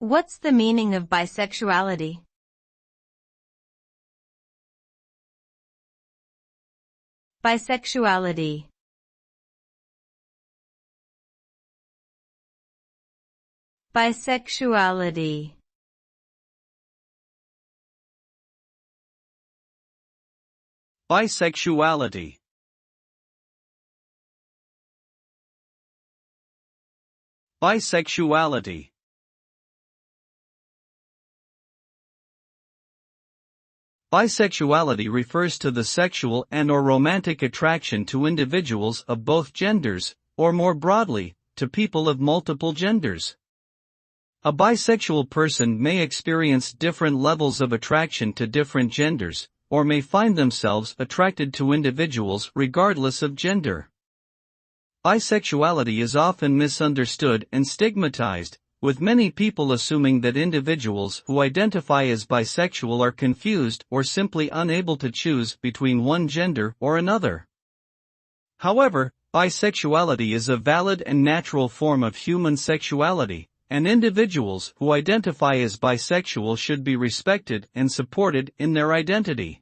What's the meaning of bisexuality? Bisexuality. Bisexuality. Bisexuality. Bisexuality. Bisexuality refers to the sexual and/or romantic attraction to individuals of both genders, or more broadly, to people of multiple genders. A bisexual person may experience different levels of attraction to different genders, or may find themselves attracted to individuals regardless of gender. Bisexuality is often misunderstood and stigmatized, with many people assuming that individuals who identify as bisexual are confused or simply unable to choose between one gender or another. However, bisexuality is a valid and natural form of human sexuality, and individuals who identify as bisexual should be respected and supported in their identity.